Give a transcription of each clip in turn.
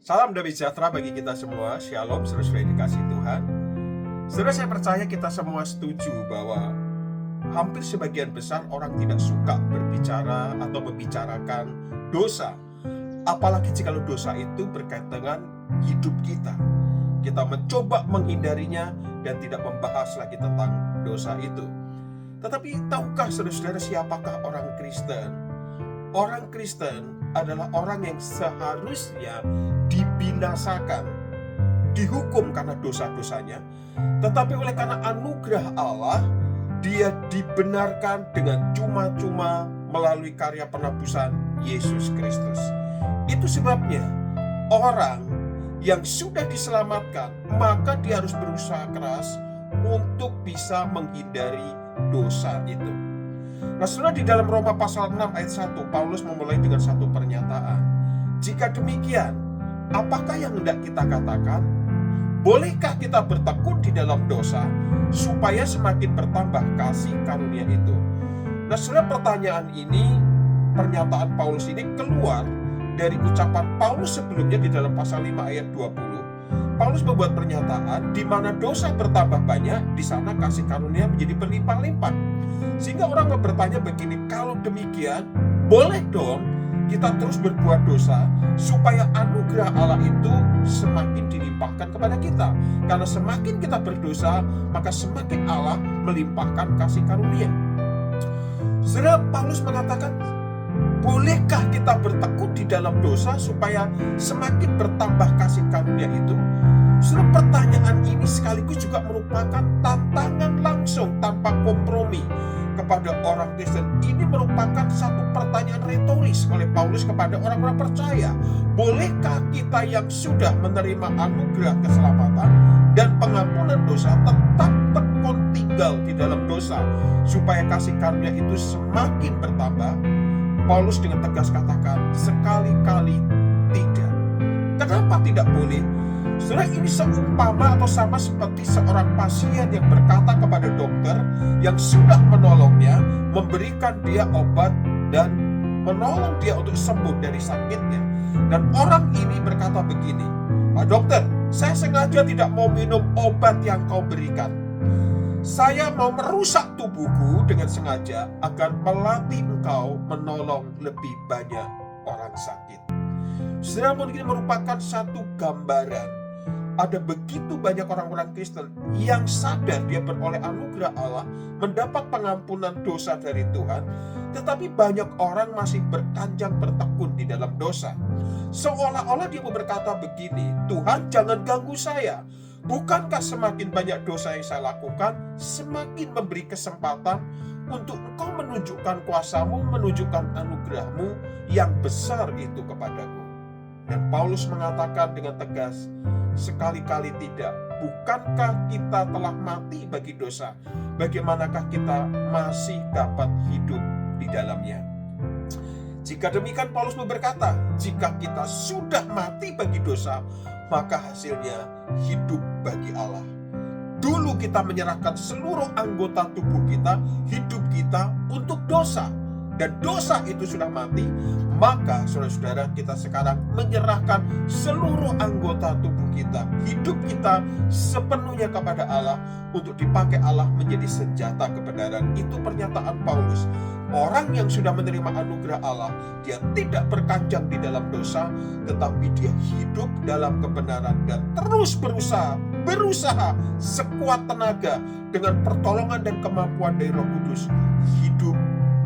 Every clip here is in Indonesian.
Salam damai sejahtera bagi kita semua. Shalom, saudara-saudara yang dikasihi Tuhan. Saudara, saya percaya kita semua setuju bahwa hampir sebagian besar orang tidak suka berbicara atau membicarakan dosa. Apalagi jika dosa itu berkaitan dengan hidup kita. Kita mencoba menghindarinya dan tidak membahas lagi tentang dosa itu. Tetapi tahukah saudara-saudara siapakah orang Kristen? Orang Kristen adalah orang yang seharusnya dibinasakan, dihukum karena dosa-dosanya, tetapi oleh karena anugerah Allah, dia dibenarkan dengan cuma-cuma melalui karya penebusan Yesus Kristus. Itu sebabnya orang yang sudah diselamatkan, maka dia harus berusaha keras untuk bisa menghindari dosa itu. Nah, saudara, di dalam Roma pasal 6 ayat 1, Paulus memulai dengan satu pernyataan. Jika demikian, apakah yang hendak kita katakan? Bolehkah kita bertekun di dalam dosa supaya semakin bertambah kasih karunia itu? Nah, saudara, pertanyaan ini, pernyataan Paulus ini keluar dari ucapan Paulus sebelumnya di dalam pasal 5 ayat 20. Paulus membuat pernyataan di mana dosa bertambah banyak, di sana kasih karunia menjadi berlimpah-limpah. Sehingga orang bertanya begini, kalau demikian, boleh dong kita terus berbuat dosa supaya anugerah Allah itu semakin dilimpahkan kepada kita. Karena semakin kita berdosa, maka semakin Allah melimpahkan kasih karunia. Saudara, Paulus mengatakan, bolehkah kita bertekun di dalam dosa supaya semakin bertambah kasih karunia itu? Saudara, pertanyaan ini sekaligus juga merupakan tantangan langsung tanpa kompromi kepada orang Kristen. Ini merupakan satu pertanyaan retoris oleh Paulus kepada orang-orang percaya. Bolehkah kita yang sudah menerima anugerah keselamatan dan pengampunan dosa tetap tekun tinggal di dalam dosa supaya kasih karunia itu semakin bertambah? Paulus dengan tegas katakan, sekali-kali tidak. Kenapa tidak boleh? Saudara, ini seumpama atau sama seperti seorang pasien yang berkata kepada dokter yang sudah menolongnya, memberikan dia obat dan menolong dia untuk sembuh dari sakitnya. Dan orang ini berkata begini, Pak dokter, saya sengaja tidak mau minum obat yang kau berikan. Saya mau merusak tubuhku dengan sengaja agar melatih engkau menolong lebih banyak orang sakit. Saudara, mungkin merupakan satu gambaran. Ada begitu banyak orang-orang Kristen yang sadar dia beroleh anugerah Allah, mendapat pengampunan dosa dari Tuhan, tetapi banyak orang masih berkanjang bertekun di dalam dosa. Seolah-olah dia berkata begini, Tuhan jangan ganggu saya. Bukankah semakin banyak dosa yang saya lakukan, semakin memberi kesempatan untuk engkau menunjukkan kuasamu, menunjukkan anugerahmu yang besar itu kepadaku. Dan Paulus mengatakan dengan tegas, sekali-kali tidak. Bukankah kita telah mati bagi dosa? Bagaimanakah kita masih dapat hidup di dalamnya? Jika demikian, Paulus berkata, jika kita sudah mati bagi dosa, maka hasilnya hidup bagi Allah. Dulu kita menyerahkan seluruh anggota tubuh kita, hidup kita untuk dosa. Dan dosa itu sudah mati, maka saudara-saudara, kita sekarang menyerahkan seluruh anggota tubuh kita, hidup kita sepenuhnya kepada Allah untuk dipakai Allah menjadi senjata kebenaran. Itu pernyataan Paulus. Orang yang sudah menerima anugerah Allah, dia tidak berkanjang di dalam dosa, tetapi dia hidup dalam kebenaran dan terus berusaha sekuat tenaga dengan pertolongan dan kemampuan dari Roh Kudus, hidup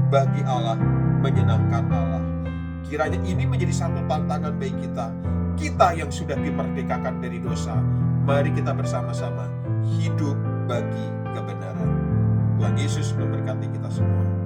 bagi Allah, menyenangkan Allah. Kiranya ini menjadi satu tantangan bagi kita yang sudah dimerdekakan dari dosa. Mari kita bersama-sama hidup bagi kebenaran. Tuhan Yesus memberkati kita semua.